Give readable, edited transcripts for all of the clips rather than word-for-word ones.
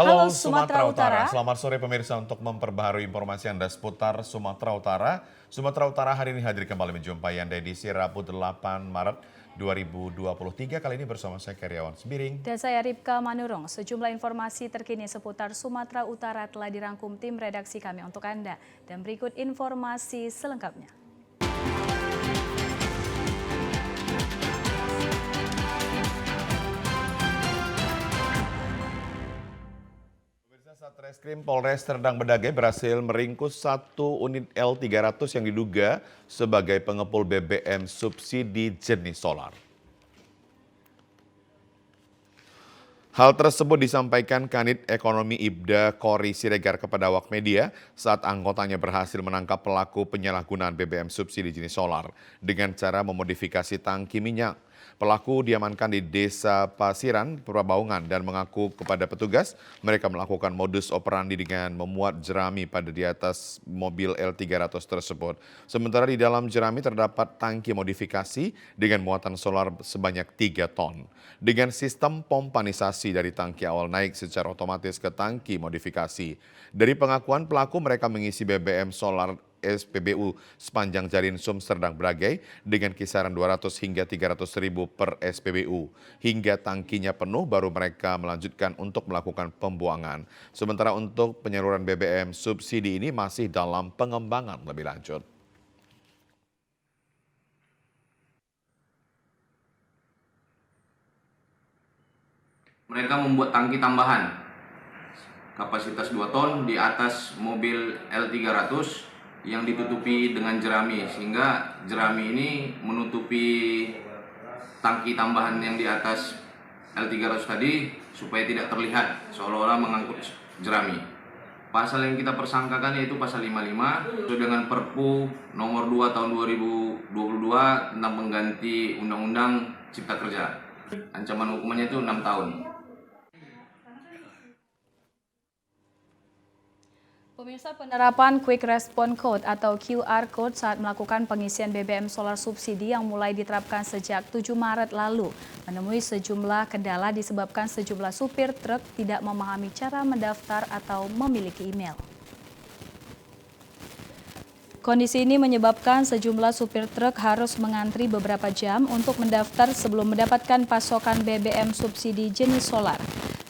Halo Halo Sumatera Sumatera Utara, Utara. selamat sore pemirsa untuk memperbaharui informasi Anda seputar Sumatera Utara. Sumatera Utara hari ini hadir kembali menjumpai Anda di Rabu 8 Maret 2023. Kali ini bersama saya Karyawan Sembiring. Dan saya Ripka Manurung. Sejumlah informasi terkini seputar Sumatera Utara telah dirangkum tim redaksi kami untuk Anda. Dan berikut informasi selengkapnya. Satreskrim Polres Serdang Bedagai berhasil meringkus satu unit L300 yang diduga sebagai pengepul BBM subsidi jenis solar. Hal tersebut disampaikan Kanit Ekonomi Ibda Kori Siregar kepada awak media saat anggotanya berhasil menangkap pelaku penyalahgunaan BBM subsidi jenis solar dengan cara memodifikasi tangki minyak. Pelaku diamankan di Desa Pasiran, Prabaungan dan mengaku kepada petugas mereka melakukan modus operandi dengan memuat jerami pada di atas mobil L300 tersebut. Sementara di dalam jerami terdapat tangki modifikasi dengan muatan solar sebanyak 3 ton. Dengan sistem pompanisasi dari tangki awal naik secara otomatis ke tangki modifikasi. Dari pengakuan pelaku mereka mengisi BBM solar SPBU sepanjang Jarin Sum Serdang Bedagai dengan kisaran 200 hingga 300 ribu per SPBU. Hingga tangkinya penuh baru mereka melanjutkan untuk melakukan pembuangan. Sementara untuk penyaluran BBM subsidi ini masih dalam pengembangan lebih lanjut. Mereka membuat tangki tambahan kapasitas 2 ton di atas mobil L300 yang ditutupi dengan jerami, sehingga jerami ini menutupi tangki tambahan yang di atas L300 tadi supaya tidak terlihat seolah-olah mengangkut jerami. Pasal yang kita persangkakan yaitu pasal 55 sesuai dengan Perpu nomor 2 tahun 2022 tentang pengganti Undang-Undang Cipta Kerja. Ancaman hukumannya itu 6 tahun. Pemirsa, penerapan Quick Response Code atau QR Code saat melakukan pengisian BBM solar subsidi yang mulai diterapkan sejak 7 Maret lalu menemui sejumlah kendala disebabkan sejumlah supir truk tidak memahami cara mendaftar atau memiliki email. Kondisi ini menyebabkan sejumlah supir truk harus mengantri beberapa jam untuk mendaftar sebelum mendapatkan pasokan BBM subsidi jenis solar.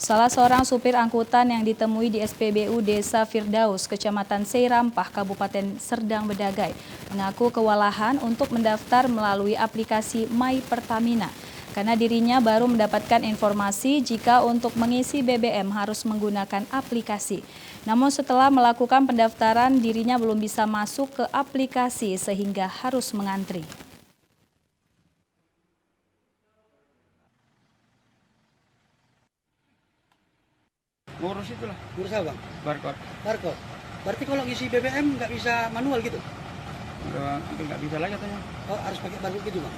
Salah seorang supir angkutan yang ditemui di SPBU Desa Firdaus, Kecamatan Seirampah, Kabupaten Serdang Bedagai, mengaku kewalahan untuk mendaftar melalui aplikasi My Pertamina. Karena dirinya baru mendapatkan informasi jika untuk mengisi BBM harus menggunakan aplikasi. Namun setelah melakukan pendaftaran, dirinya belum bisa masuk ke aplikasi sehingga harus mengantri. Ngurus itulah, Ngurus apa bang? barcode. Barcode. Berarti kalau ngisi BBM nggak bisa manual gitu? Udah hampir nggak bisa lagi katanya. Oh, harus pakai barcode gitu bang?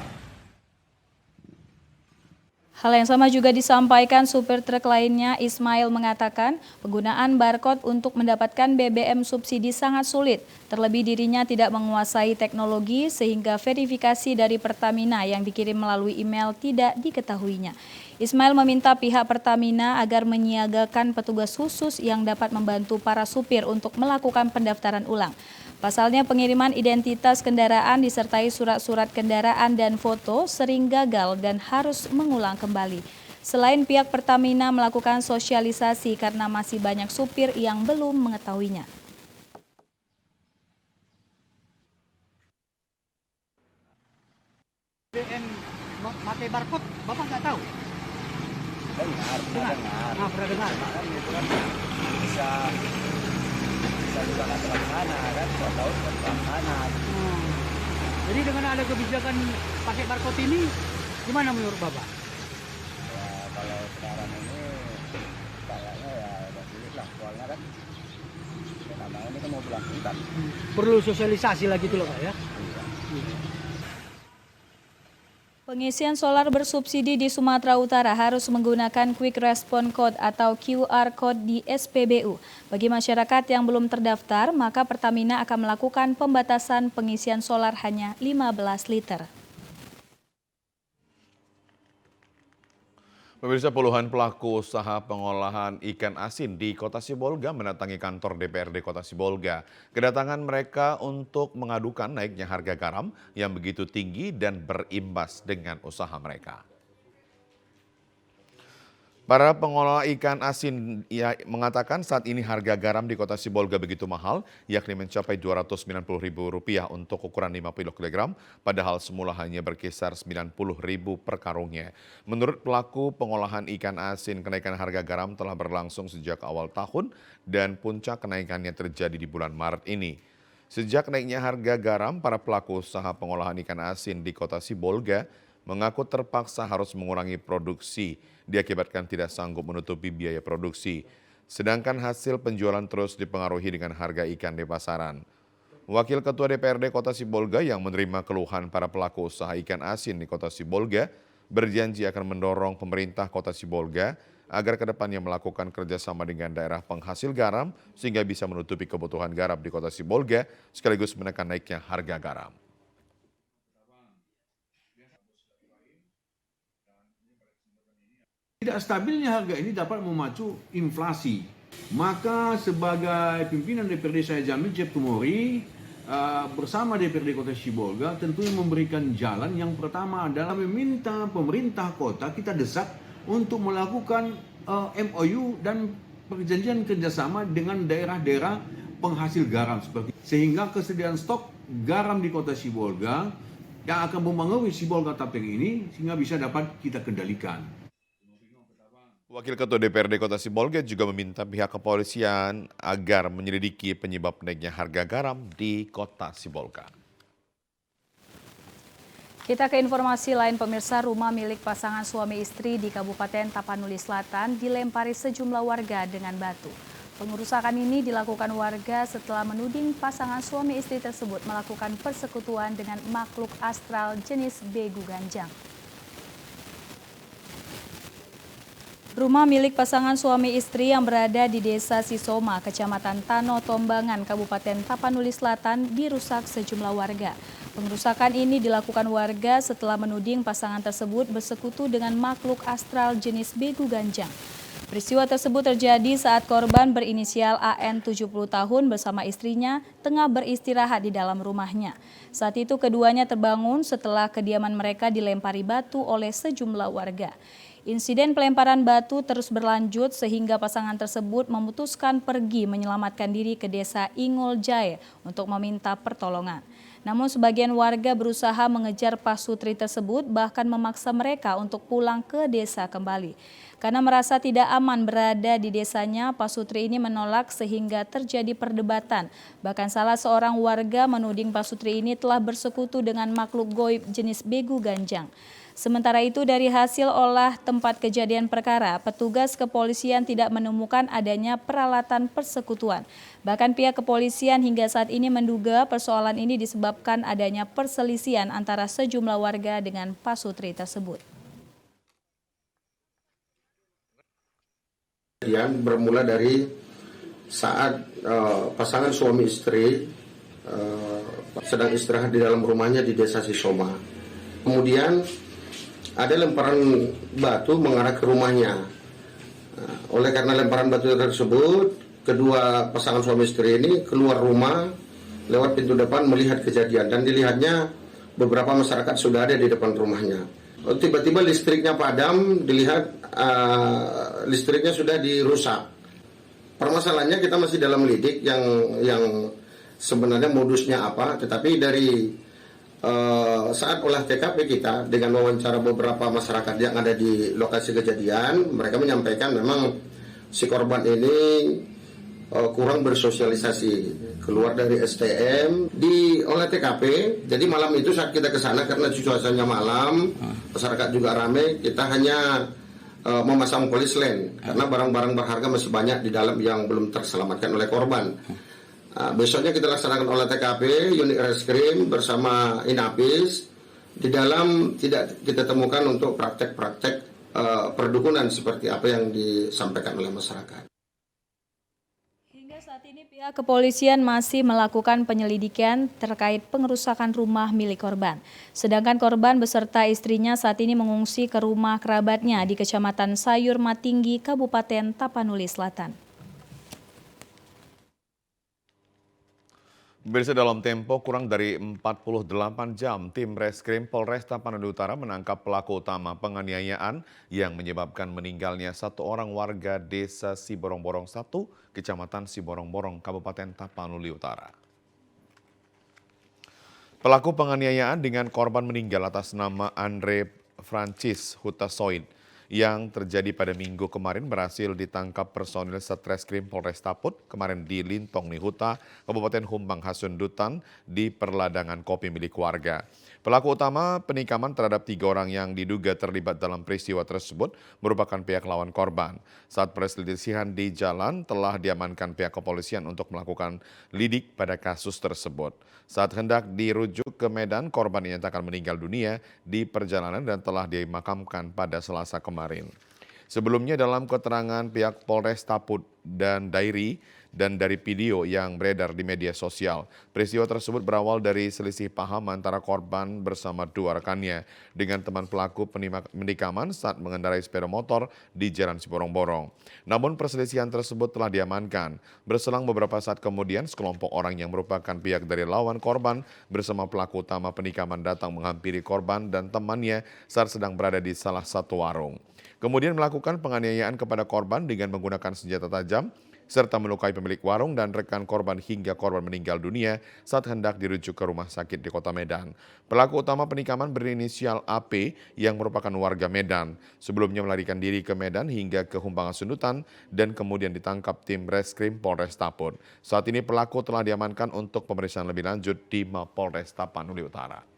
Hal yang sama juga disampaikan supir truk lainnya. Ismail mengatakan penggunaan barcode untuk mendapatkan BBM subsidi sangat sulit. Terlebih dirinya tidak menguasai teknologi sehingga verifikasi dari Pertamina yang dikirim melalui email tidak diketahuinya. Ismail meminta pihak Pertamina agar menyiagakan petugas khusus yang dapat membantu para supir untuk melakukan pendaftaran ulang. Pasalnya pengiriman identitas kendaraan disertai surat-surat kendaraan dan foto sering gagal dan harus mengulang kembali. Selain pihak Pertamina melakukan sosialisasi karena masih banyak supir yang belum mengetahuinya. BBM pakai barcode, bapak nggak tahu? Dengar. Nah, pernah dengar. Kan itu kan bisa juga nggak terlalu sana kan, 2 tahun nggak terlalu sana. Jadi dengan ada kebijakan pakai barcode ini, gimana menurut bapak? Ya kalau sekarang ini kayaknya ya udah sulit lah, soalnya kan namanya ini kan mau pulang angkutan. Perlu sosialisasi lagi tuh loh pak ya? Pengisian solar bersubsidi di Sumatera Utara harus menggunakan Quick Response Code atau QR Code di SPBU. Bagi masyarakat yang belum terdaftar, maka Pertamina akan melakukan pembatasan pengisian solar hanya 15 liter. Pemirsa, puluhan pelaku usaha pengolahan ikan asin di Kota Sibolga mendatangi kantor DPRD Kota Sibolga. Kedatangan mereka untuk mengadukan naiknya harga garam yang begitu tinggi dan berimbas dengan usaha mereka. Para pengolah ikan asin mengatakan saat ini harga garam di Kota Sibolga begitu mahal, yakni mencapai Rp290.000 untuk ukuran 50 kg, padahal semula hanya berkisar Rp90.000 per karungnya. Menurut pelaku pengolahan ikan asin, kenaikan harga garam telah berlangsung sejak awal tahun dan puncak kenaikannya terjadi di bulan Maret ini. Sejak naiknya harga garam, para pelaku usaha pengolahan ikan asin di Kota Sibolga mengaku terpaksa harus mengurangi produksi, diakibatkan tidak sanggup menutupi biaya produksi. Sedangkan hasil penjualan terus dipengaruhi dengan harga ikan di pasaran. Wakil Ketua DPRD Kota Sibolga yang menerima keluhan para pelaku usaha ikan asin di Kota Sibolga berjanji akan mendorong pemerintah Kota Sibolga agar kedepannya melakukan kerjasama dengan daerah penghasil garam sehingga bisa menutupi kebutuhan garam di Kota Sibolga sekaligus menekan naiknya harga garam. Tidak stabilnya harga ini dapat memacu inflasi. Maka sebagai pimpinan DPRD saya Jamil Ciptumori bersama DPRD Kota Sibolga tentunya memberikan jalan. Yang pertama adalah meminta pemerintah kota kita desak untuk melakukan MOU dan perjanjian kerjasama dengan daerah-daerah penghasil garam seperti sehingga kesediaan stok garam di Kota Sibolga yang akan mempengaruhi Sibolga Tapeng ini sehingga bisa dapat kita kendalikan. Wakil Ketua DPRD Kota Sibolga juga meminta pihak kepolisian agar menyelidiki penyebab naiknya harga garam di Kota Sibolga. Kita ke informasi lain, pemirsa. Rumah milik pasangan suami istri di Kabupaten Tapanuli Selatan dilempari sejumlah warga dengan batu. Pengerusakan ini dilakukan warga setelah menuding pasangan suami istri tersebut melakukan persekutuan dengan makhluk astral jenis begu ganjang. Rumah milik pasangan suami istri yang berada di Desa Sisoma, Kecamatan Tano Tombangan, Kabupaten Tapanuli Selatan dirusak sejumlah warga. Pengerusakan ini dilakukan warga setelah menuding pasangan tersebut bersekutu dengan makhluk astral jenis begu ganjang. Peristiwa tersebut terjadi saat korban berinisial AN 70 tahun bersama istrinya tengah beristirahat di dalam rumahnya. Saat itu keduanya terbangun setelah kediaman mereka dilempari batu oleh sejumlah warga. Insiden pelemparan batu terus berlanjut sehingga pasangan tersebut memutuskan pergi menyelamatkan diri ke Desa Ingul Jaya untuk meminta pertolongan. Namun sebagian warga berusaha mengejar pasutri tersebut bahkan memaksa mereka untuk pulang ke desa kembali. Karena merasa tidak aman berada di desanya, pasutri ini menolak sehingga terjadi perdebatan. Bahkan salah seorang warga menuding pasutri ini telah bersekutu dengan makhluk goib jenis begu ganjang. Sementara itu dari hasil olah tempat kejadian perkara, petugas kepolisian tidak menemukan adanya peralatan persekutuan. Bahkan pihak kepolisian hingga saat ini menduga persoalan ini disebabkan adanya perselisihan antara sejumlah warga dengan pasutri tersebut. Kejadian bermula dari saat pasangan suami istri sedang istirahat di dalam rumahnya di Desa Sisoma. Kemudian ada lemparan batu mengarah ke rumahnya. Oleh karena lemparan batu tersebut, kedua pasangan suami istri ini keluar rumah lewat pintu depan melihat kejadian dan dilihatnya beberapa masyarakat sudah ada di depan rumahnya. Tiba-tiba listriknya padam, dilihat listriknya sudah dirusak. Permasalahannya kita masih dalam lidik yang sebenarnya modusnya apa, tetapi dari saat olah TKP kita dengan wawancara beberapa masyarakat yang ada di lokasi kejadian, mereka menyampaikan memang si korban ini kurang bersosialisasi, keluar dari STM di olah TKP. Jadi malam itu saat kita ke sana karena cuacanya malam, masyarakat juga ramai, kita hanya memasang polis lain karena barang-barang berharga masih banyak di dalam yang belum terselamatkan oleh korban. Besoknya kita laksanakan olah TKP, unit reskrim bersama Inapis. Di dalam tidak kita temukan untuk praktek-praktek perdukunan seperti apa yang disampaikan oleh masyarakat. Hingga Saat ini pihak kepolisian masih melakukan penyelidikan terkait pengerusakan rumah milik korban. Sedangkan korban beserta istrinya saat ini mengungsi ke rumah kerabatnya di Kecamatan Sayur Matinggi, Kabupaten Tapanuli Selatan. Pemirsa, dalam tempo kurang dari 48 jam, tim Reskrim Polres Tapanuli Utara menangkap pelaku utama penganiayaan yang menyebabkan meninggalnya satu orang warga Desa Siborong-Borong 1, Kecamatan Siborong-Borong, Kabupaten Tapanuli Utara. Pelaku penganiayaan dengan korban meninggal atas nama Andre Francis Hutasoid yang terjadi pada Minggu kemarin berhasil ditangkap personil Satreskrim Polres Taput kemarin di Lintong Nihuta, Kabupaten Humbang Hasundutan di perladangan kopi milik warga. Pelaku utama penikaman terhadap 3 orang yang diduga terlibat dalam peristiwa tersebut merupakan pihak lawan korban. Saat perselisihan di jalan telah diamankan pihak kepolisian untuk melakukan lidik pada kasus tersebut. Saat hendak dirujuk ke Medan, korban dinyatakan meninggal dunia di perjalanan dan telah dimakamkan pada Selasa kemarin. Sebelumnya dalam keterangan pihak Polres Taput dan dari video yang beredar di media sosial, peristiwa tersebut berawal dari selisih paham antara korban bersama 2 rekannya dengan teman pelaku penikaman saat mengendarai sepeda motor di Jalan Siborong-Borong. Namun perselisihan tersebut telah diamankan. Berselang beberapa saat kemudian, sekelompok orang yang merupakan pihak dari lawan korban bersama pelaku utama penikaman datang menghampiri korban dan temannya saat sedang berada di salah satu warung. Kemudian melakukan penganiayaan kepada korban dengan menggunakan senjata tajam, serta melukai pemilik warung dan rekan korban hingga korban meninggal dunia saat hendak dirujuk ke rumah sakit di Kota Medan. Pelaku utama penikaman berinisial AP yang merupakan warga Medan. Sebelumnya melarikan diri ke Medan hingga ke Humbang Hasundutan dan kemudian ditangkap tim Reskrim Polres Taput. Saat ini pelaku telah diamankan untuk pemeriksaan lebih lanjut di Mapolres Tapanuli Utara.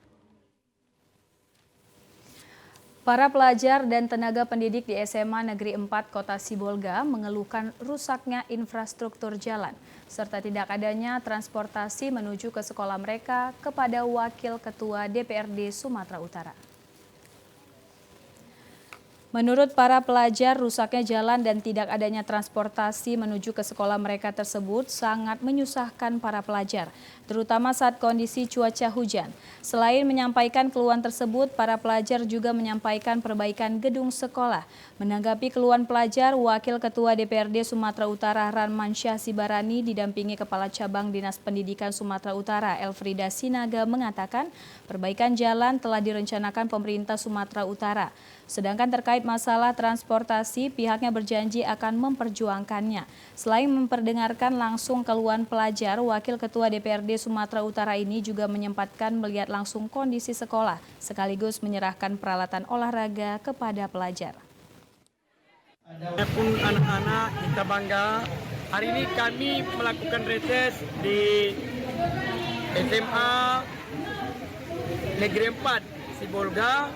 Para pelajar dan tenaga pendidik di SMA Negeri 4 Kota Sibolga mengeluhkan rusaknya infrastruktur jalan, serta tidak adanya transportasi menuju ke sekolah mereka kepada Wakil Ketua DPRD Sumatera Utara. Menurut para pelajar, rusaknya jalan dan tidak adanya transportasi menuju ke sekolah mereka tersebut sangat menyusahkan para pelajar, terutama saat kondisi cuaca hujan. Selain menyampaikan keluhan tersebut, para pelajar juga menyampaikan perbaikan gedung sekolah. Menanggapi keluhan pelajar, Wakil Ketua DPRD Sumatera Utara Ranmansyah Sibarani didampingi Kepala Cabang Dinas Pendidikan Sumatera Utara Elfrida Sinaga mengatakan perbaikan jalan telah direncanakan pemerintah Sumatera Utara. Sedangkan terkait masalah transportasi, pihaknya berjanji akan memperjuangkannya. Selain memperdengarkan langsung keluhan pelajar, Wakil Ketua DPRD Sumatera Utara ini juga menyempatkan melihat langsung kondisi sekolah, sekaligus menyerahkan peralatan olahraga kepada pelajar. Adapun anak-anak, kita bangga. Hari ini kami melakukan reses di SMA Negeri 4 Sibolga.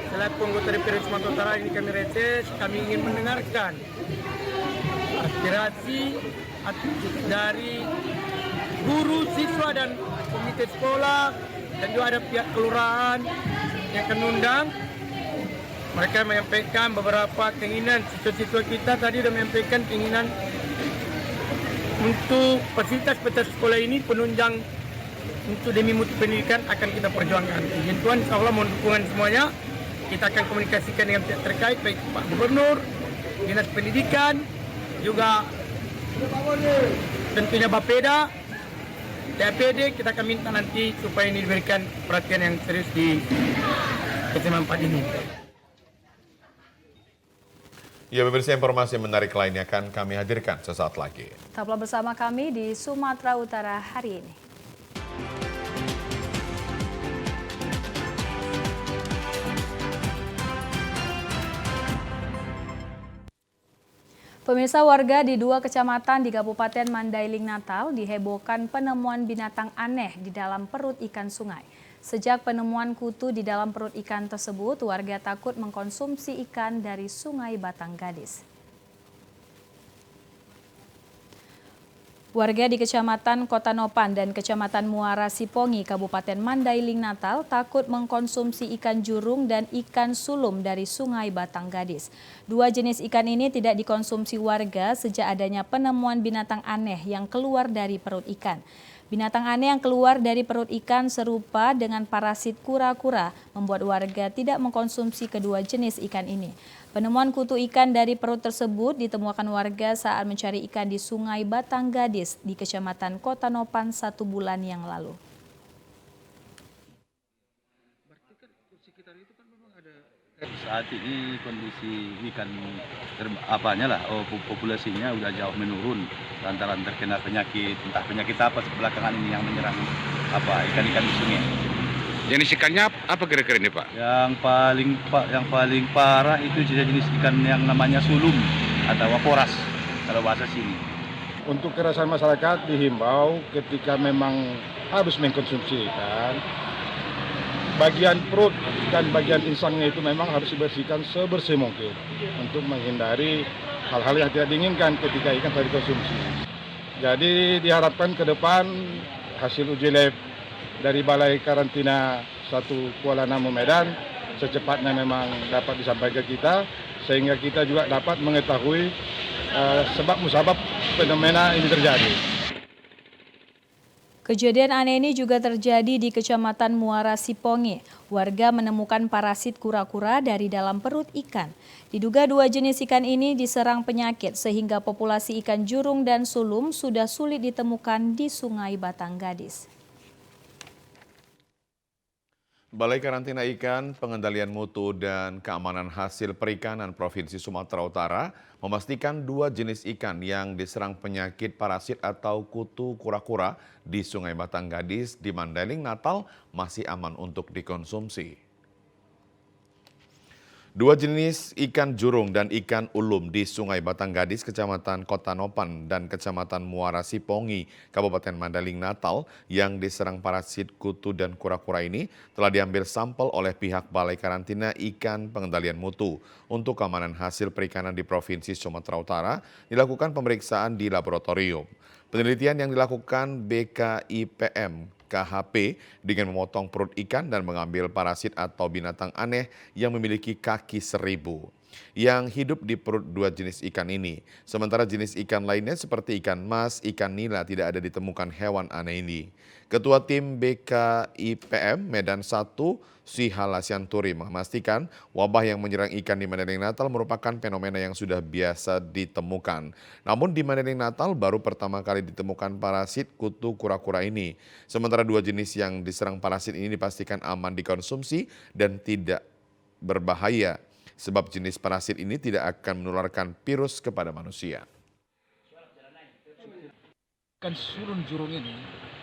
Selaku anggota DPRD Sumatera Utara ini kami reses, kami ingin mendengarkan aspirasi dari guru, siswa dan komite sekolah, dan juga ada pihak kelurahan yang akan undang. Mereka menyampaikan beberapa keinginan, siswa-siswa kita tadi sudah menyampaikan keinginan untuk fasilitas sekolah ini penunjang untuk demi mutu pendidikan akan kita perjuangkan. Izin Tuhan, insya Allah mohon dukungan semuanya. Kita akan komunikasikan dengan pihak terkait, baik Pak Gubernur, Dinas Pendidikan, juga tentunya Bapeda, DAPD. Kita akan minta nanti supaya ini diberikan perhatian yang serius di SMA 4 ini. Ya, pemirsa, informasi menarik lainnya akan kami hadirkan sesaat lagi. Tetaplah bersama kami di Sumatera Utara hari ini. Pemirsa, warga di 2 kecamatan di Kabupaten Mandailing Natal dihebohkan penemuan binatang aneh di dalam perut ikan sungai. Sejak penemuan kutu di dalam perut ikan tersebut, warga takut mengkonsumsi ikan dari Sungai Batang Gadis. Warga di Kecamatan Kota Nopan dan Kecamatan Muara Sipongi, Kabupaten Mandailing, Natal takut mengkonsumsi ikan jurung dan ikan sulum dari Sungai Batang Gadis. Dua jenis ikan ini tidak dikonsumsi warga sejak adanya penemuan binatang aneh yang keluar dari perut ikan. Binatang aneh yang keluar dari perut ikan serupa dengan parasit kura-kura membuat warga tidak mengkonsumsi kedua jenis ikan ini. Penemuan kutu ikan dari perut tersebut ditemukan warga saat mencari ikan di Sungai Batang Gadis di Kecamatan Kota Nopan 1 bulan yang lalu. Saat ini kondisi ikan populasinya udah jauh menurun lantaran terkena penyakit, entah penyakit apa belakangan ini yang menyerang ikan-ikan di sungai. Jenis ikannya apa kira-kira ini, Pak? Yang paling parah itu jenis ikan yang namanya sulum atau waporas kalau bahasa sini. Untuk keresahan masyarakat dihimbau ketika memang harus mengkonsumsi ikan, bagian perut dan bagian insangnya itu memang harus dibersihkan sebersih mungkin untuk menghindari hal-hal yang tidak diinginkan ketika ikan tadi dikonsumsi. Jadi diharapkan ke depan hasil uji lab dari Balai Karantina 1 Kuala Namu Medan secepatnya memang dapat disampaikan ke kita sehingga kita juga dapat mengetahui sebab musabab fenomena ini terjadi. Kejadian aneh ini juga terjadi di Kecamatan Muara Sipongi. Warga menemukan parasit kura-kura dari dalam perut ikan. Diduga dua jenis ikan ini diserang penyakit sehingga populasi ikan jurung dan sulum sudah sulit ditemukan di Sungai Batang Gadis. Balai Karantina Ikan, Pengendalian Mutu dan Keamanan Hasil Perikanan Provinsi Sumatera Utara memastikan dua jenis ikan yang diserang penyakit parasit atau kutu kura-kura di Sungai Batang Gadis di Mandailing, Natal masih aman untuk dikonsumsi. Dua jenis ikan jurung dan ikan ulum di Sungai Batang Gadis, Kecamatan Kota Nopan dan Kecamatan Muara Sipongi, Kabupaten Mandailing, Natal yang diserang parasit kutu dan kura-kura ini telah diambil sampel oleh pihak Balai Karantina Ikan Pengendalian Mutu untuk keamanan hasil perikanan di Provinsi Sumatera Utara dilakukan pemeriksaan di laboratorium. Penelitian yang dilakukan BKIPM KHP dengan memotong perut ikan dan mengambil parasit atau binatang aneh yang memiliki kaki 1000 yang hidup di perut dua jenis ikan ini. Sementara jenis ikan lainnya seperti ikan mas, ikan nila tidak ada ditemukan hewan aneh ini. Ketua tim BKIPM Medan 1, Sihala Sianturi memastikan wabah yang menyerang ikan di Mandailing Natal merupakan fenomena yang sudah biasa ditemukan. Namun di Mandailing Natal baru pertama kali ditemukan parasit kutu kura-kura ini. Sementara dua jenis yang diserang parasit ini dipastikan aman dikonsumsi dan tidak berbahaya, sebab jenis parasit ini tidak akan menularkan virus kepada manusia. Ikan sulung jurung ini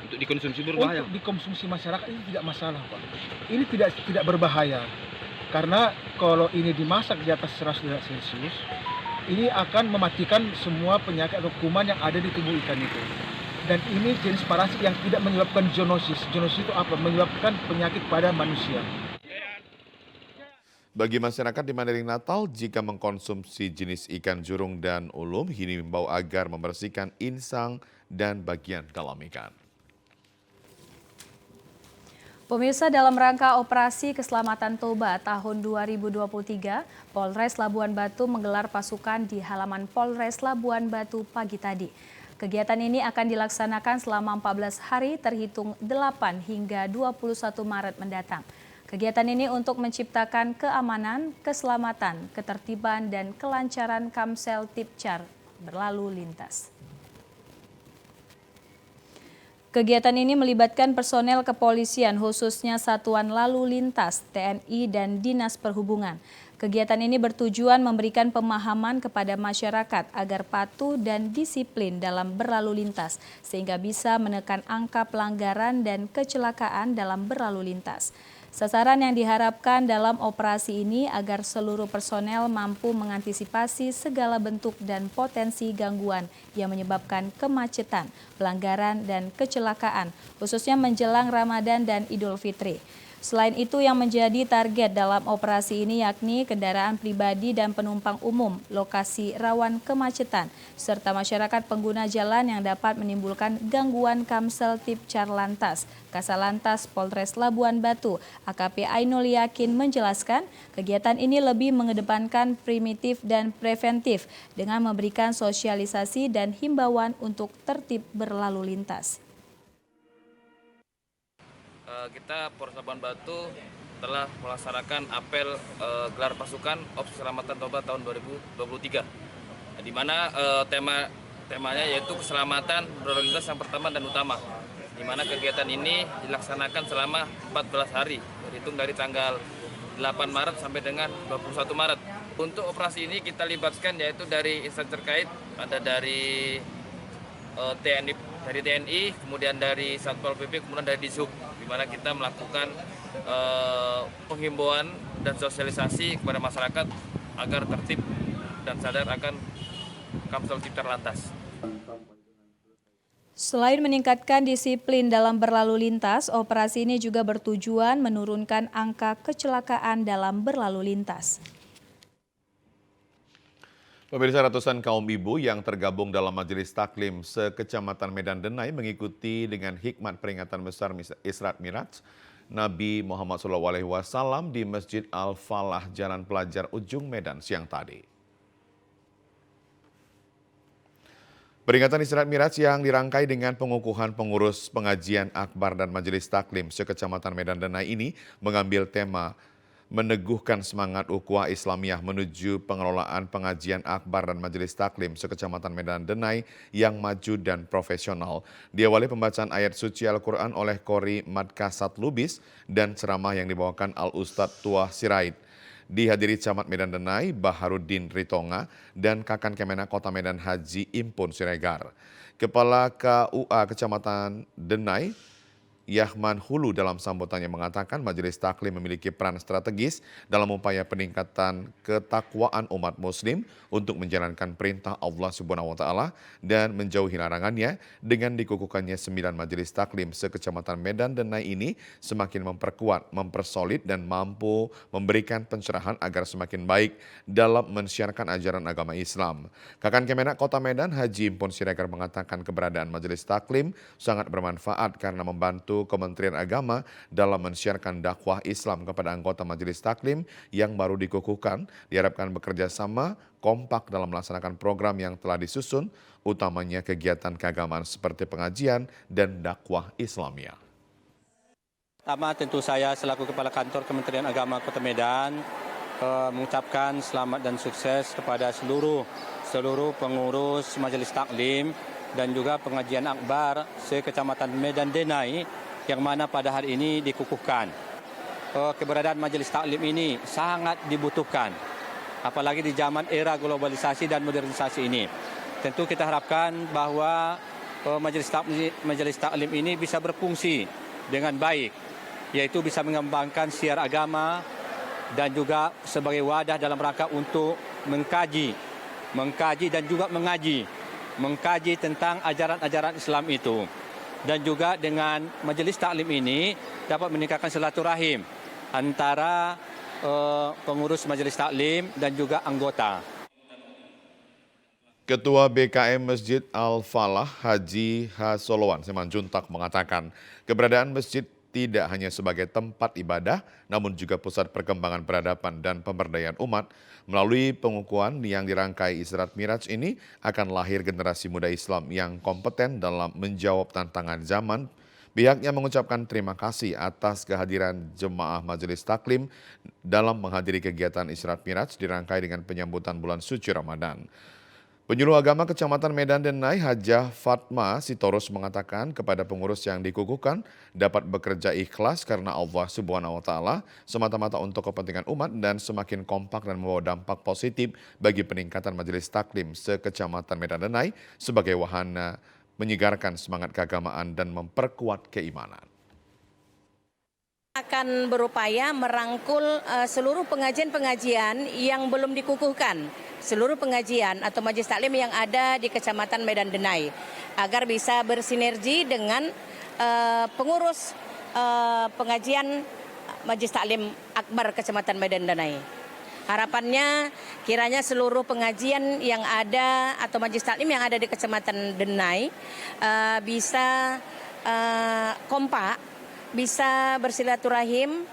Untuk dikonsumsi berbahaya? untuk dikonsumsi masyarakat ini tidak masalah, Pak. Ini tidak berbahaya karena kalau ini dimasak di atas 100 derajat Celcius, ini akan mematikan semua penyakit atau kuman yang ada di tubuh ikan itu. Dan ini jenis parasit yang tidak menyebabkan zoonosis. Zoonosis itu apa? Menyebabkan penyakit pada manusia. Bagi masyarakat di Mandailing Natal, jika mengkonsumsi jenis ikan jurung dan ulum, ini diimbau agar membersihkan insang dan bagian dalam ikan. Pemirsa, dalam rangka Operasi Keselamatan Toba tahun 2023, Polres Labuan Batu menggelar pasukan di halaman Polres Labuan Batu pagi tadi. Kegiatan ini akan dilaksanakan selama 14 hari terhitung 8 hingga 21 Maret mendatang. Kegiatan ini untuk menciptakan keamanan, keselamatan, ketertiban, dan kelancaran Kamsel Tipcar berlalu lintas. Kegiatan ini melibatkan personel kepolisian khususnya Satuan Lalu Lintas, TNI, dan Dinas Perhubungan. Kegiatan ini bertujuan memberikan pemahaman kepada masyarakat agar patuh dan disiplin dalam berlalu lintas sehingga bisa menekan angka pelanggaran dan kecelakaan dalam berlalu lintas. Sasaran yang diharapkan dalam operasi ini agar seluruh personel mampu mengantisipasi segala bentuk dan potensi gangguan yang menyebabkan kemacetan, pelanggaran, dan kecelakaan, khususnya menjelang Ramadan dan Idul Fitri. Selain itu yang menjadi target dalam operasi ini yakni kendaraan pribadi dan penumpang umum, lokasi rawan kemacetan, serta masyarakat pengguna jalan yang dapat menimbulkan gangguan Kamsel Tipcar Lantas. Kasalantas Polres Labuan Batu, AKP Ainul Yakin menjelaskan, kegiatan ini lebih mengedepankan primitif dan preventif dengan memberikan sosialisasi dan himbauan untuk tertib berlalu lintas. Kita Polres Labuan Batu telah melaksanakan apel gelar pasukan Ops Keselamatan Toba tahun 2023, di mana temanya yaitu keselamatan berlalu lintas yang pertama dan utama, di mana kegiatan ini dilaksanakan selama 14 hari, terhitung dari tanggal 8 Maret sampai dengan 21 Maret. Untuk operasi ini kita libatkan yaitu dari instansi terkait, ada dari TNI, kemudian dari Satpol PP, kemudian dari Dishub, di mana kita melakukan penghimbauan dan sosialisasi kepada masyarakat agar tertib dan sadar akan Kamsel Tipcar Lantas. Selain meningkatkan disiplin dalam berlalu lintas, operasi ini juga bertujuan menurunkan angka kecelakaan dalam berlalu lintas. Pemirsa, ratusan kaum ibu yang tergabung dalam Majelis Taklim se-Kecamatan Medan Denai mengikuti dengan hikmat peringatan besar Isra Miraj Nabi Muhammad SAW di Masjid Al-Falah, Jalan Pelajar Ujung Medan siang tadi. Peringatan Isra Miraj yang dirangkai dengan pengukuhan pengurus pengajian akbar dan Majelis Taklim se-Kecamatan Medan Denai ini mengambil tema meneguhkan semangat ukhuwah Islamiyah menuju pengelolaan pengajian akbar dan Majelis Taklim se-Kecamatan Medan Denai yang maju dan profesional. Diawali pembacaan ayat suci Al-Quran oleh Qori Madkasat Lubis dan ceramah yang dibawakan Al-Ustadz Tuah Sirait. Dihadiri Camat Medan Denai, Baharudin Ritonga, dan Kakan Kemenak Kota Medan Haji Impun Siregar. Kepala KUA Kecamatan Denai, Yahman Hulu dalam sambutannya mengatakan Majelis Taklim memiliki peran strategis dalam upaya peningkatan ketakwaan umat muslim untuk menjalankan perintah Allah Subhanahu wa taala dan menjauhi larangannya. Dengan dikukuhkannya 9 Majelis Taklim se-Kecamatan Medan Denai ini semakin memperkuat, mempersolid dan mampu memberikan pencerahan agar semakin baik dalam mensiarkan ajaran agama Islam. Kakan Kemenak Kota Medan Haji Impun Siregar mengatakan keberadaan Majelis Taklim sangat bermanfaat karena membantu Kementerian Agama dalam mensiarkan dakwah Islam kepada anggota Majelis Taklim yang baru dikukuhkan. Diharapkan bekerja sama kompak dalam melaksanakan program yang telah disusun, utamanya kegiatan keagamaan seperti pengajian dan dakwah Islamiyah. Pertama, tentu saya selaku Kepala Kantor Kementerian Agama Kota Medan mengucapkan selamat dan sukses kepada seluruh pengurus Majelis Taklim dan juga pengajian akbar se-Kecamatan Medan Denai yang mana pada hari ini dikukuhkan. Keberadaan Majelis Taklim ini sangat dibutuhkan, apalagi di zaman era globalisasi dan modernisasi ini. Tentu kita harapkan bahwa Majelis Taklim ini bisa berfungsi dengan baik, yaitu bisa mengembangkan siar agama dan juga sebagai wadah dalam rangka untuk mengkaji dan juga mengkaji tentang ajaran-ajaran Islam itu. Dan juga dengan Majelis Taklim ini dapat meningkatkan silaturahim antara pengurus Majelis Taklim dan juga anggota. Ketua BKM Masjid Al-Falah Haji Hasolowan Simanjuntak mengatakan keberadaan masjid tidak hanya sebagai tempat ibadah, namun juga pusat perkembangan peradaban dan pemberdayaan umat. Melalui pengukuhan yang dirangkai Isra Miraj ini akan lahir generasi muda Islam yang kompeten dalam menjawab tantangan zaman. Pihaknya mengucapkan terima kasih atas kehadiran jemaah Majelis Taklim dalam menghadiri kegiatan Isra Miraj dirangkai dengan penyambutan bulan suci Ramadan. Penyuluh Agama Kecamatan Medan Denai, Hajah Fatma Sitorus mengatakan kepada pengurus yang dikukuhkan dapat bekerja ikhlas karena Allah Subhanahu wa taala semata-mata untuk kepentingan umat dan semakin kompak dan membawa dampak positif bagi peningkatan Majelis Taklim se-Kecamatan Medan Denai sebagai wahana menyegarkan semangat keagamaan dan memperkuat keimanan. Akan berupaya merangkul seluruh pengajian-pengajian yang belum dikukuhkan, seluruh pengajian atau Majelis Taklim yang ada di Kecamatan Medan Denai, agar bisa bersinergi dengan pengurus pengajian Majelis Taklim Akbar Kecamatan Medan Danai. Harapannya kiranya seluruh pengajian yang ada atau majelis taklim yang ada di Kecamatan Denai bisa kompak, bisa bersilaturahim.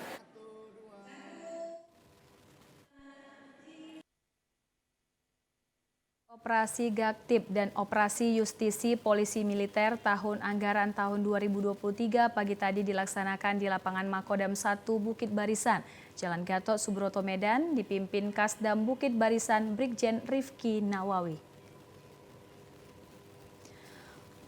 Operasi Gaktib dan Operasi Justisi Polisi Militer tahun anggaran tahun 2023 pagi tadi dilaksanakan di lapangan Makodam 1 Bukit Barisan, Jalan Gatot Subroto Medan, dipimpin Kasdam Bukit Barisan Brigjen Rifki Nawawi.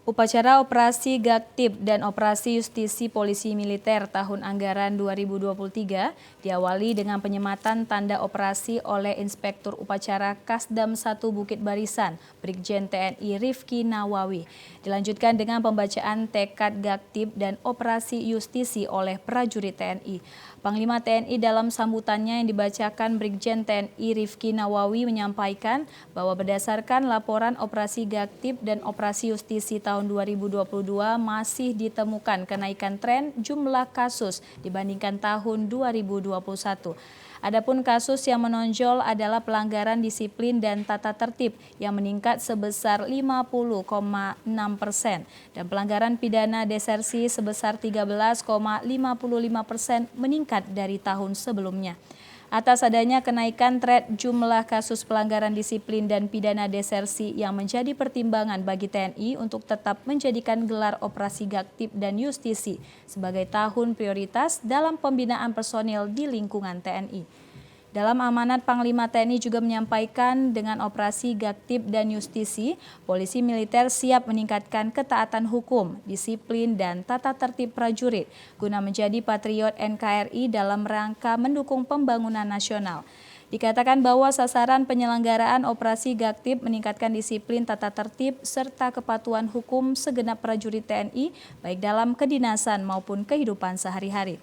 Upacara Operasi Gaktib dan Operasi Justisi Polisi Militer tahun anggaran 2023 diawali dengan penyematan tanda operasi oleh Inspektur Upacara Kasdam 1 Bukit Barisan, Brigjen TNI Rifki Nawawi. Dilanjutkan dengan pembacaan tekad Gaktib dan Operasi Justisi oleh prajurit TNI. Panglima TNI dalam sambutannya yang dibacakan Brigjen TNI Rifki Nawawi menyampaikan bahwa berdasarkan laporan Operasi Gaktib dan Operasi Justisi tahun 2022 masih ditemukan kenaikan tren jumlah kasus dibandingkan tahun 2021. Adapun kasus yang menonjol adalah pelanggaran disiplin dan tata tertib yang meningkat sebesar 50,6% dan pelanggaran pidana desersi sebesar 13,55% meningkat dari tahun sebelumnya. Atas adanya kenaikan tren jumlah kasus pelanggaran disiplin dan pidana desersi yang menjadi pertimbangan bagi TNI untuk tetap menjadikan gelar Operasi Gaktib dan Justisi sebagai tahun prioritas dalam pembinaan personil di lingkungan TNI. Dalam amanat Panglima TNI juga menyampaikan dengan Operasi Gaktib dan Justisi, polisi militer siap meningkatkan ketaatan hukum, disiplin, dan tata tertib prajurit guna menjadi patriot NKRI dalam rangka mendukung pembangunan nasional. Dikatakan bahwa sasaran penyelenggaraan Operasi Gaktib meningkatkan disiplin, tata tertib, serta kepatuhan hukum segenap prajurit TNI baik dalam kedinasan maupun kehidupan sehari-hari.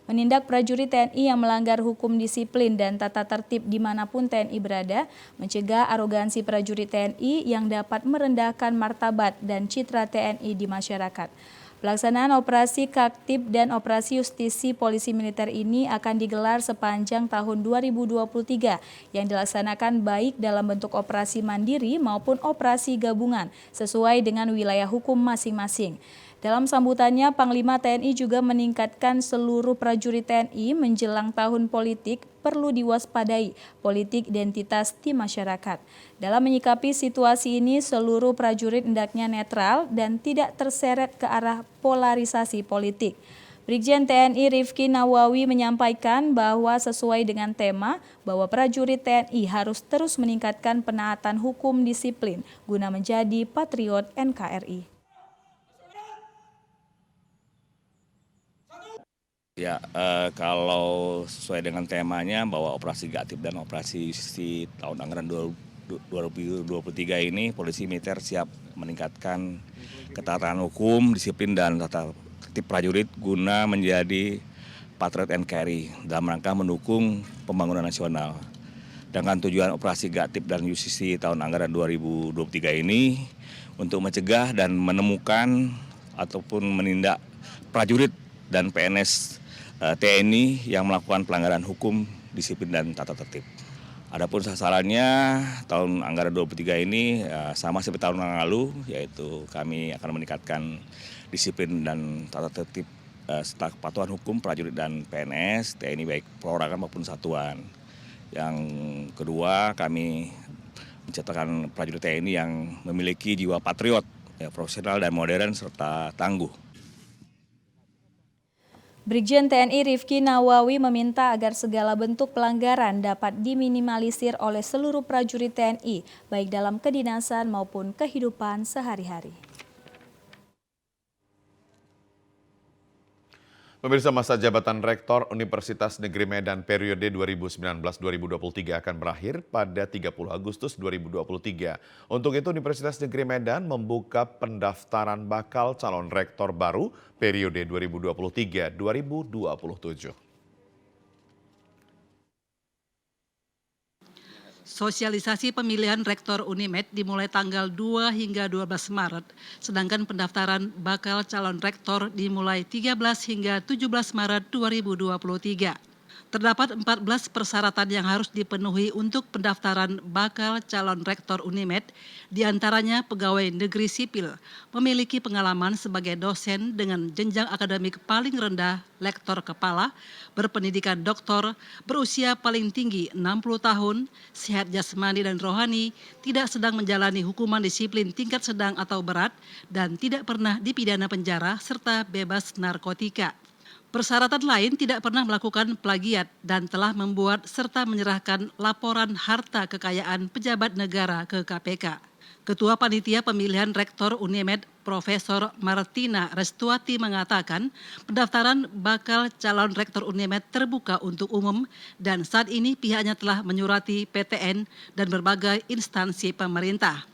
Menindak prajurit TNI yang melanggar hukum disiplin dan tata tertib dimanapun TNI berada, mencegah arogansi prajurit TNI yang dapat merendahkan martabat dan citra TNI di masyarakat. Pelaksanaan Operasi Gaktib dan Operasi Justisi Polisi Militer ini akan digelar sepanjang tahun 2023 yang dilaksanakan baik dalam bentuk operasi mandiri maupun operasi gabungan sesuai dengan wilayah hukum masing-masing. Dalam sambutannya, Panglima TNI juga meningkatkan seluruh prajurit TNI menjelang tahun politik perlu diwaspadai politik identitas di masyarakat. Dalam menyikapi situasi ini, seluruh prajurit hendaknya netral dan tidak terseret ke arah polarisasi politik. Brigjen TNI Rifki Nawawi menyampaikan bahwa sesuai dengan tema bahwa prajurit TNI harus terus meningkatkan penaatan hukum disiplin guna menjadi patriot NKRI. Ya, kalau sesuai dengan temanya bahwa Operasi Gaktib dan Operasi Justisi tahun anggaran 2023 ini, polisi militer siap meningkatkan ketaatan hukum, disiplin, dan tata tertib prajurit guna menjadi patriot NKRI dalam rangka mendukung pembangunan nasional. Dengan tujuan Operasi Gaktib dan Justisi tahun anggaran 2023 ini untuk mencegah dan menemukan ataupun menindak prajurit dan PNS TNI yang melakukan pelanggaran hukum, disiplin, dan tata tertib. Adapun sasarannya tahun anggaran 2023 ini sama seperti tahun lalu, yaitu kami akan meningkatkan disiplin dan tata tertib serta kepatuhan hukum prajurit dan PNS TNI baik perorangan maupun satuan. Yang kedua, kami mencetakkan prajurit TNI yang memiliki jiwa patriot, profesional dan modern serta tangguh. Brigjen TNI Rifki Nawawi meminta agar segala bentuk pelanggaran dapat diminimalisir oleh seluruh prajurit TNI, baik dalam kedinasan maupun kehidupan sehari-hari. Pemirsa, masa jabatan Rektor Universitas Negeri Medan periode 2019-2023 akan berakhir pada 30 Agustus 2023. Untuk itu, Universitas Negeri Medan membuka pendaftaran bakal calon rektor baru periode 2023-2027. Sosialisasi pemilihan Rektor Unimed dimulai tanggal 2 hingga 12 Maret, sedangkan pendaftaran bakal calon rektor dimulai 13 hingga 17 Maret 2023. Terdapat 14 persyaratan yang harus dipenuhi untuk pendaftaran bakal calon rektor Unimed, diantaranya pegawai negeri sipil, memiliki pengalaman sebagai dosen dengan jenjang akademik paling rendah, lektor kepala, berpendidikan doktor, berusia paling tinggi 60 tahun, sehat jasmani dan rohani, tidak sedang menjalani hukuman disiplin tingkat sedang atau berat, dan tidak pernah dipidana penjara serta bebas narkotika. Persyaratan lain tidak pernah melakukan plagiat dan telah membuat serta menyerahkan laporan harta kekayaan pejabat negara ke KPK. Ketua Panitia Pemilihan Rektor Unimed, Profesor Martina Restuati mengatakan pendaftaran bakal calon rektor Unimed terbuka untuk umum dan saat ini pihaknya telah menyurati PTN dan berbagai instansi pemerintah.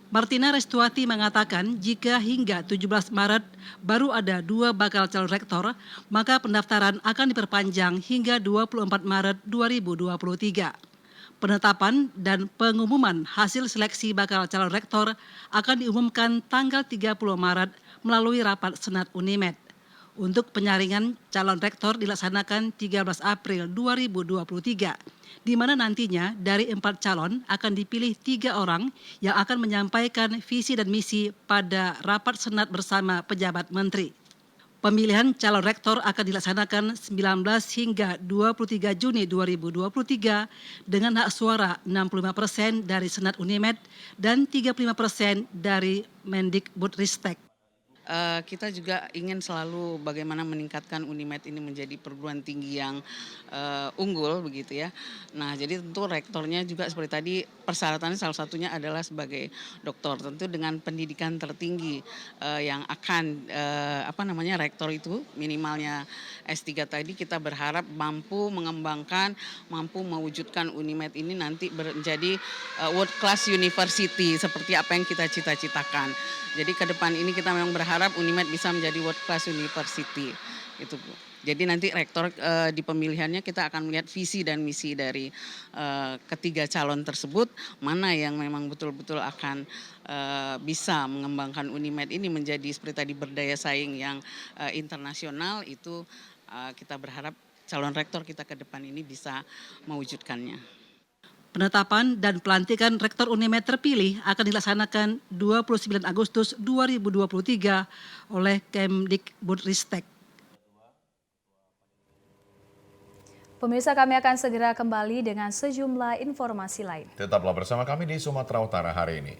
Martina Restuati mengatakan jika hingga 17 Maret baru ada 2 bakal calon rektor, maka pendaftaran akan diperpanjang hingga 24 Maret 2023. Penetapan dan pengumuman hasil seleksi bakal calon rektor akan diumumkan tanggal 30 Maret melalui rapat Senat Unimed. Untuk penyaringan calon rektor dilaksanakan 13 April 2023, di mana nantinya dari 4 calon akan dipilih 3 orang yang akan menyampaikan visi dan misi pada rapat Senat bersama pejabat menteri. Pemilihan calon rektor akan dilaksanakan 19 hingga 23 Juni 2023 dengan hak suara 65% dari Senat Unimed dan 35% dari Mendikbudristek. Kita juga ingin selalu bagaimana meningkatkan Unimed ini menjadi perguruan tinggi yang unggul begitu ya. Nah, jadi tentu rektornya juga seperti tadi persyaratannya salah satunya adalah sebagai doktor. Tentu dengan pendidikan tertinggi yang akan rektor itu minimalnya S3 tadi, kita berharap mampu mengembangkan, mampu mewujudkan Unimed ini nanti menjadi world class university seperti apa yang kita cita-citakan. Jadi ke depan ini kita memang berharap Unimed bisa menjadi world class university. Itu Bu. Jadi nanti rektor di pemilihannya kita akan melihat visi dan misi dari ketiga calon tersebut, mana yang memang betul-betul akan bisa mengembangkan Unimed ini menjadi seperti tadi berdaya saing yang internasional. Itu kita berharap calon rektor kita ke depan ini bisa mewujudkannya. Penetapan dan pelantikan Rektor Unimed terpilih akan dilaksanakan 29 Agustus 2023 oleh Kemdikbudristek. Pemirsa, kami akan segera kembali dengan sejumlah informasi lain. Tetaplah bersama kami di Sumatera Utara hari ini.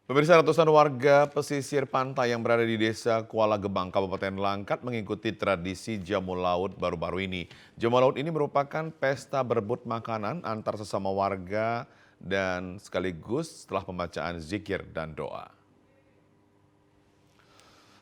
Pemirsa, ratusan warga pesisir pantai yang berada di Desa Kuala Gebang, Kabupaten Langkat mengikuti tradisi jamu laut baru-baru ini. Jamu laut ini merupakan pesta berebut makanan antar sesama warga dan sekaligus setelah pembacaan zikir dan doa.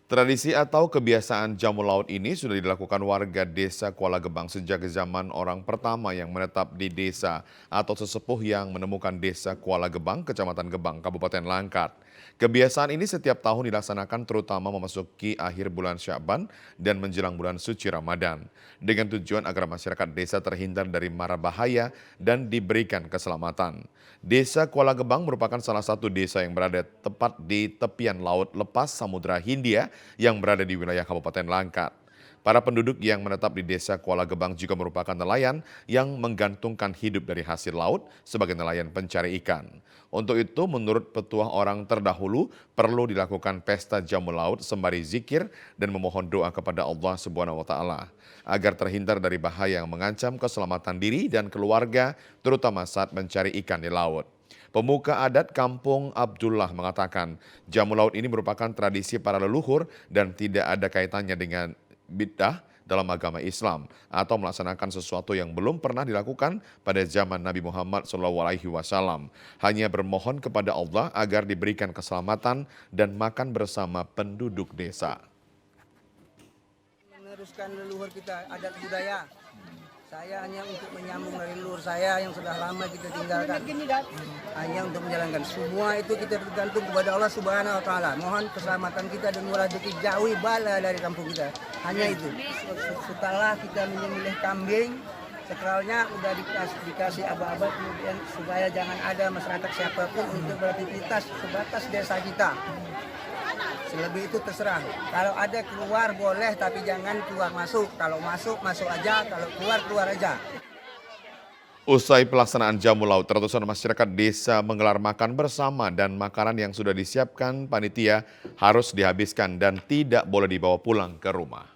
Tradisi atau kebiasaan jamu laut ini sudah dilakukan warga Desa Kuala Gebang sejak zaman orang pertama yang menetap di desa atau sesepuh yang menemukan Desa Kuala Gebang, Kecamatan Gebang, Kabupaten Langkat. Kebiasaan ini setiap tahun dilaksanakan terutama memasuki akhir bulan Sya'ban dan menjelang bulan suci Ramadan, dengan tujuan agar masyarakat desa terhindar dari mara bahaya dan diberikan keselamatan. Desa Kuala Gebang merupakan salah satu desa yang berada tepat di tepian laut lepas Samudra Hindia yang berada di wilayah Kabupaten Langkat. Para penduduk yang menetap di Desa Kuala Gebang juga merupakan nelayan yang menggantungkan hidup dari hasil laut sebagai nelayan pencari ikan. Untuk itu, menurut petuah orang terdahulu, perlu dilakukan pesta jamu laut sembari zikir dan memohon doa kepada Allah Subhanahu wa Ta'ala agar terhindar dari bahaya yang mengancam keselamatan diri dan keluarga, terutama saat mencari ikan di laut. Pemuka adat Kampung Abdullah mengatakan jamu laut ini merupakan tradisi para leluhur dan tidak ada kaitannya dengan bid'ah dalam agama Islam atau melaksanakan sesuatu yang belum pernah dilakukan pada zaman Nabi Muhammad SAW. Hanya bermohon kepada Allah agar diberikan keselamatan dan makan bersama penduduk desa. Meneruskan leluhur kita, adat budaya. Saya hanya untuk menyambung dari leluhur saya yang sudah lama kita tinggalkan. Hanya untuk menjalankan. Semua itu kita bergantung kepada Allah Subhanahu wa taala. Mohon keselamatan kita dan murah rezeki, jauhi bala dari kampung kita. Hanya itu. Setelah kita menyembelih kambing, sekralnya udah dikasih abad-abad kemudian supaya jangan ada masyarakat siapapun untuk beraktivitas sebatas desa kita. Selebih itu terserah. Kalau ada keluar boleh, tapi jangan keluar masuk. Kalau masuk, masuk aja. Kalau keluar, keluar aja. Usai pelaksanaan jamu laut, ratusan masyarakat desa menggelar makan bersama dan makanan yang sudah disiapkan panitia harus dihabiskan dan tidak boleh dibawa pulang ke rumah.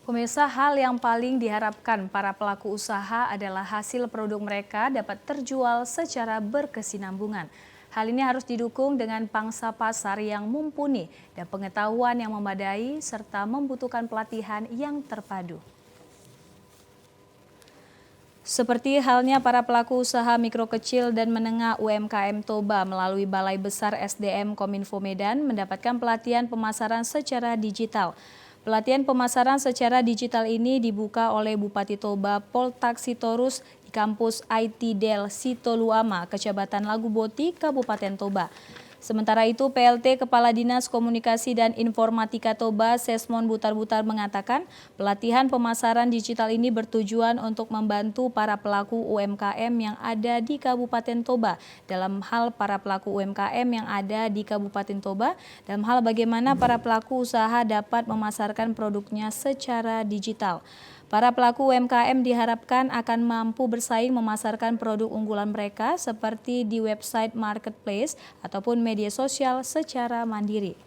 Pemirsa, hal yang paling diharapkan para pelaku usaha adalah hasil produk mereka dapat terjual secara berkesinambungan. Hal ini harus didukung dengan pangsa pasar yang mumpuni dan pengetahuan yang memadai serta membutuhkan pelatihan yang terpadu. Seperti halnya para pelaku usaha mikro kecil dan menengah UMKM Toba melalui Balai Besar SDM Kominfo Medan mendapatkan pelatihan pemasaran secara digital. Pelatihan pemasaran secara digital ini dibuka oleh Bupati Toba Poltak Sitorus di kampus IT Del Sitoluama, Kecamatan Laguboti, Kabupaten Toba. Sementara itu, PLT Kepala Dinas Komunikasi dan Informatika Toba, Sesmon Butar-Butar mengatakan pelatihan pemasaran digital ini bertujuan untuk membantu para pelaku UMKM yang ada di Kabupaten Toba dalam hal para pelaku UMKM yang ada di Kabupaten Toba dalam hal bagaimana para pelaku usaha dapat memasarkan produknya secara digital. Para pelaku UMKM diharapkan akan mampu bersaing memasarkan produk unggulan mereka seperti di website marketplace ataupun media sosial secara mandiri.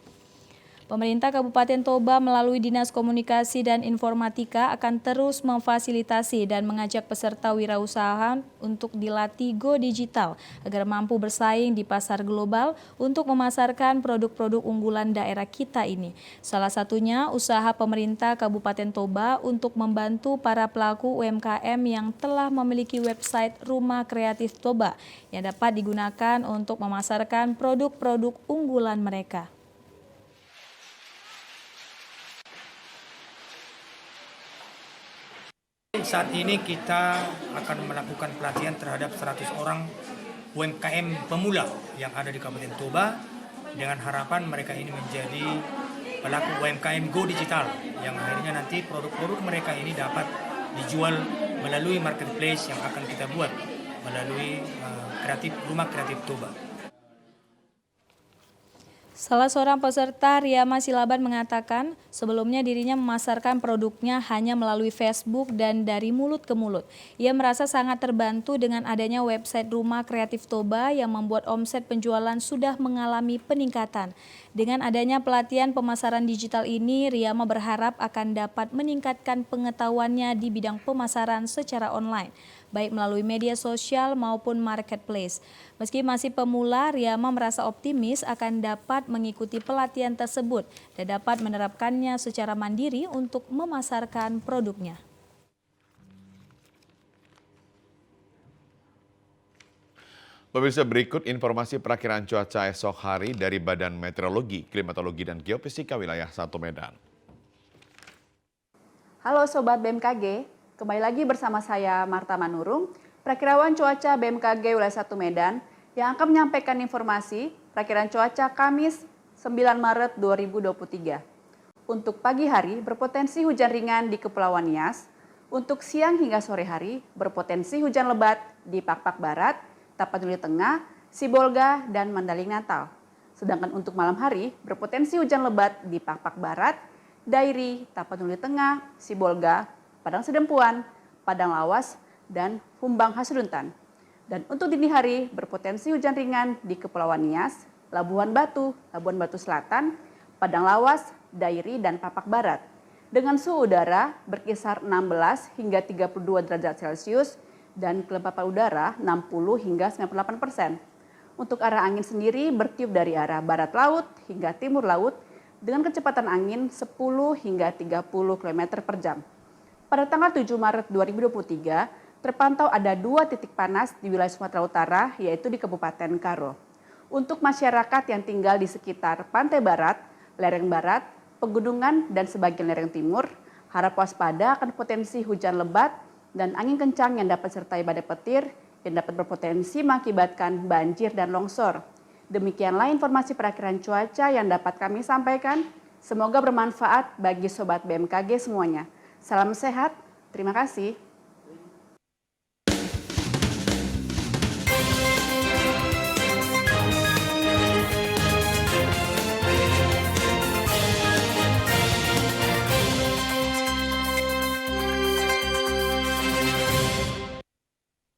Pemerintah Kabupaten Toba melalui Dinas Komunikasi dan Informatika akan terus memfasilitasi dan mengajak peserta wirausaha untuk dilatih go digital agar mampu bersaing di pasar global untuk memasarkan produk-produk unggulan daerah kita ini. Salah satunya usaha pemerintah Kabupaten Toba untuk membantu para pelaku UMKM yang telah memiliki website Rumah Kreatif Toba yang dapat digunakan untuk memasarkan produk-produk unggulan mereka. Saat ini kita akan melakukan pelatihan terhadap 100 orang UMKM pemula yang ada di Kabupaten Toba dengan harapan mereka ini menjadi pelaku UMKM Go Digital yang akhirnya nanti produk-produk mereka ini dapat dijual melalui marketplace yang akan kita buat melalui Rumah Kreatif Toba. Salah seorang peserta, Riyama Silaban, mengatakan sebelumnya dirinya memasarkan produknya hanya melalui Facebook dan dari mulut ke mulut. Ia merasa sangat terbantu dengan adanya website Rumah Kreatif Toba yang membuat omset penjualan sudah mengalami peningkatan. Dengan adanya pelatihan pemasaran digital ini, Riyama berharap akan dapat meningkatkan pengetahuannya di bidang pemasaran secara online, baik melalui media sosial maupun marketplace. Meski masih pemula, Riyama merasa optimis akan dapat mengikuti pelatihan tersebut dan dapat menerapkannya secara mandiri untuk memasarkan produknya. Pemirsa, berikut informasi perakiraan cuaca esok hari dari Badan Meteorologi, Klimatologi, dan Geofisika Wilayah 1 Medan. Halo Sobat BMKG, kembali lagi bersama saya Marta Manurung, perakirawan cuaca BMKG Wilayah 1 Medan yang akan menyampaikan informasi perakiraan cuaca Kamis 9 Maret 2023. Untuk pagi hari berpotensi hujan ringan di Kepulauan Nias, untuk siang hingga sore hari berpotensi hujan lebat di Pakpak Barat, Tapanuli Tengah, Sibolga, dan Mandailing Natal. Sedangkan untuk malam hari berpotensi hujan lebat di Pakpak Barat, Dairi, Tapanuli Tengah, Sibolga, Padang Sedempuan, Padang Lawas, dan Humbang Hasuruntan. Dan untuk dini hari berpotensi hujan ringan di Kepulauan Nias, Labuhan Batu Selatan, Padang Lawas, Dairi, dan Pakpak Barat. Dengan suhu udara berkisar 16 hingga 32 derajat Celcius dan kelembapan udara 60 hingga 98%. Untuk arah angin sendiri bertiup dari arah barat laut hingga timur laut dengan kecepatan angin 10 hingga 30 km per jam. Pada tanggal 7 Maret 2023, terpantau ada 2 titik panas di wilayah Sumatera Utara, yaitu di Kabupaten Karo. Untuk masyarakat yang tinggal di sekitar pantai barat, lereng barat, pegunungan, dan sebagian lereng timur, Harap waspada akan potensi hujan lebat dan angin kencang yang dapat sertai badai petir yang dapat berpotensi mengakibatkan banjir dan longsor. Demikianlah informasi perakiraan cuaca yang dapat kami sampaikan. Semoga bermanfaat bagi Sobat BMKG semuanya. Salam sehat, terima kasih.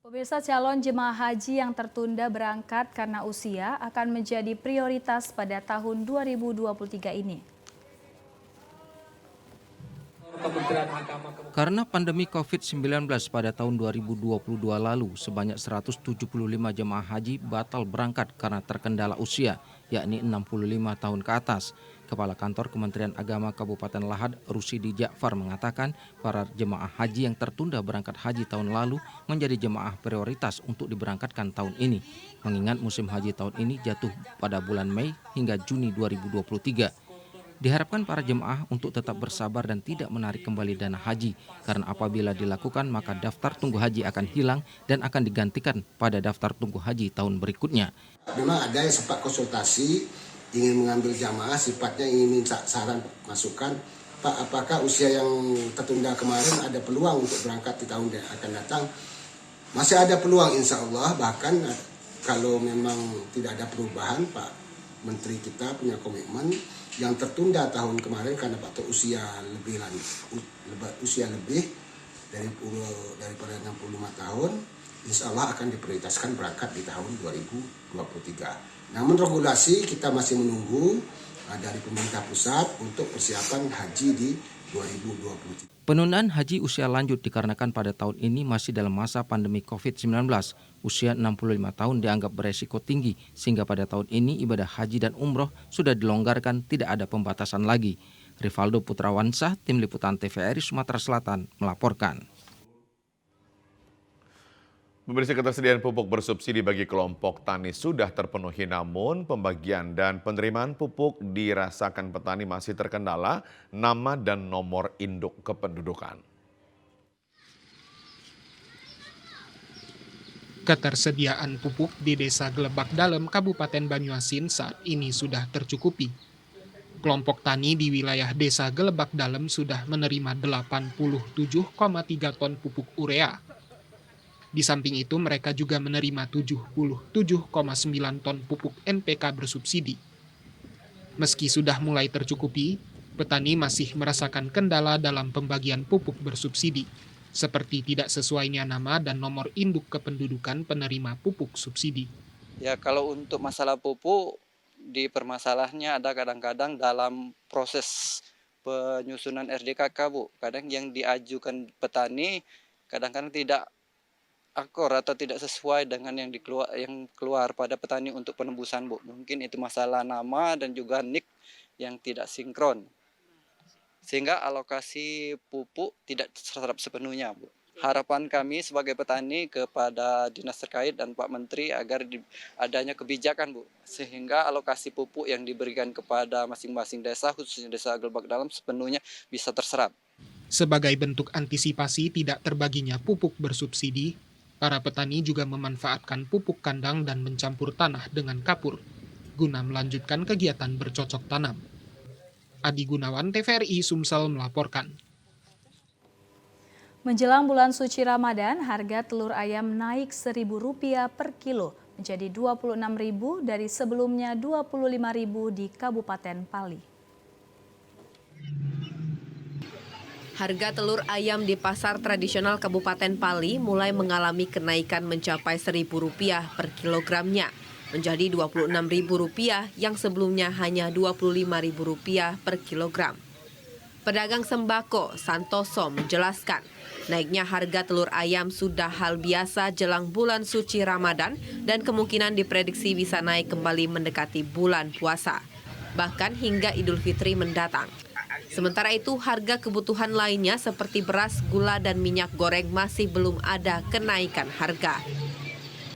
Pemirsa, calon jemaah haji yang tertunda berangkat karena usia akan menjadi prioritas pada tahun 2023 ini. Karena pandemi COVID-19 pada tahun 2022 lalu, sebanyak 175 jemaah haji batal berangkat karena terkendala usia, yakni 65 tahun ke atas. Kepala Kantor Kementerian Agama Kabupaten Lahad, Rusidi Ja'far mengatakan para jemaah haji yang tertunda berangkat haji tahun lalu menjadi jemaah prioritas untuk diberangkatkan tahun ini. Mengingat musim haji tahun ini jatuh pada bulan Mei hingga Juni 2023. Diharapkan para jemaah untuk tetap bersabar dan tidak menarik kembali dana haji, karena apabila dilakukan maka daftar tunggu haji akan hilang dan akan digantikan pada daftar tunggu haji tahun berikutnya. Memang ada yang sempat konsultasi, ingin mengambil jamaah, sifatnya ingin minta saran masukan, Pak, apakah usia yang tertunda kemarin ada peluang untuk berangkat di tahun yang akan datang? Masih ada peluang insya Allah, bahkan kalau memang tidak ada perubahan, Pak Menteri kita punya komitmen yang tertunda tahun kemarin karena faktor usia lebih daripada 65 tahun, insya Allah akan diprioritaskan berangkat di tahun 2023. Namun regulasi kita masih menunggu dari pemerintah pusat untuk persiapan haji di 2023. Penundaan haji usia lanjut dikarenakan pada tahun ini masih dalam masa pandemi COVID-19. Usia 65 tahun dianggap beresiko tinggi, sehingga pada tahun ini ibadah haji dan umroh sudah dilonggarkan, tidak ada pembatasan lagi. Rivaldo Putrawansah, Tim Liputan TVRI Sumatera Selatan, melaporkan. Pemirsa, ketersediaan pupuk bersubsidi bagi kelompok tani sudah terpenuhi, namun pembagian dan penerimaan pupuk dirasakan petani masih terkendala nama dan nomor induk kependudukan. Ketersediaan pupuk di Desa Gelebak Dalem, Kabupaten Banyuasin saat ini sudah tercukupi. Kelompok tani di wilayah Desa Gelebak Dalem sudah menerima 87,3 ton pupuk urea. Di samping itu, mereka juga menerima 77,9 ton pupuk NPK bersubsidi. Meski sudah mulai tercukupi, petani masih merasakan kendala dalam pembagian pupuk bersubsidi, seperti tidak sesuainya nama dan nomor induk kependudukan penerima pupuk subsidi. Ya, kalau untuk masalah pupuk, di permasalahannya ada kadang-kadang dalam proses penyusunan RDKK, Bu. Kadang yang diajukan petani, kadang-kadang tidak akor atau tidak sesuai dengan yang keluar pada petani untuk penembusan, Bu. Mungkin itu masalah nama dan juga NIK yang tidak sinkron. Sehingga alokasi pupuk tidak terserap sepenuhnya, Bu. Harapan kami sebagai petani kepada dinas terkait dan Pak Menteri agar adanya kebijakan, Bu. Sehingga alokasi pupuk yang diberikan kepada masing-masing desa, khususnya Desa Gelebak Dalem, sepenuhnya bisa terserap. Sebagai bentuk antisipasi tidak terbaginya pupuk bersubsidi, para petani juga memanfaatkan pupuk kandang dan mencampur tanah dengan kapur, guna melanjutkan kegiatan bercocok tanam. Adi Gunawan, TVRI Sumsel melaporkan. Menjelang bulan suci Ramadan, harga telur ayam naik Rp1.000 per kilo menjadi Rp26.000 dari sebelumnya Rp25.000 di Kabupaten Pali. Harga telur ayam di pasar tradisional Kabupaten Pali mulai mengalami kenaikan mencapai Rp1.000 per kilogramnya, menjadi Rp26.000 yang sebelumnya hanya Rp25.000 per kilogram. Pedagang sembako Santoso menjelaskan, naiknya harga telur ayam sudah hal biasa jelang bulan suci Ramadan dan kemungkinan diprediksi bisa naik kembali mendekati bulan puasa, bahkan hingga Idul Fitri mendatang. Sementara itu, harga kebutuhan lainnya seperti beras, gula, dan minyak goreng masih belum ada kenaikan harga.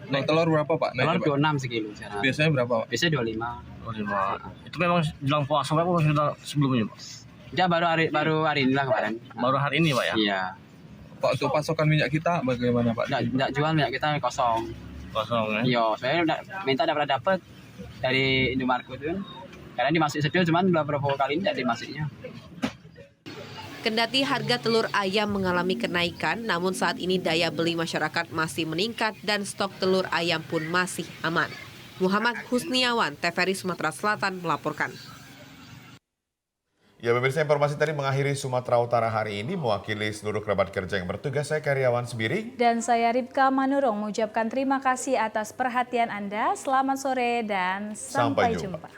Naik telur berapa, Pak? Telur 26 sekilo. Biasanya berapa, Pak? Biasanya 25. 25. Itu memang jelang puasa, Pak, sudah sebelumnya, Pak? Ya baru hari ini lah kemarin. Baru hari ini Pak ya? Iya. Pak, untuk pasokan minyak kita bagaimana Pak? Nggak jual minyak kita kosong. Kosong ya? Iya, sebenarnya minta udah pernah dapat dari Indomaret itu. Karena dimasuk sedul cuman beberapa kali ini tidak dimasuknya. Kendati harga telur ayam mengalami kenaikan, namun saat ini daya beli masyarakat masih meningkat dan stok telur ayam pun masih aman. Muhammad Husniawan, TVRI Sumatera Selatan melaporkan. Ya, pemirsa, informasi tadi mengakhiri Sumatera Utara hari ini. Mewakili seluruh kerabat kerja yang bertugas, saya Karyawan Sembiring. Dan saya Ripka Manurung mengucapkan terima kasih atas perhatian Anda. Selamat sore dan sampai jumpa.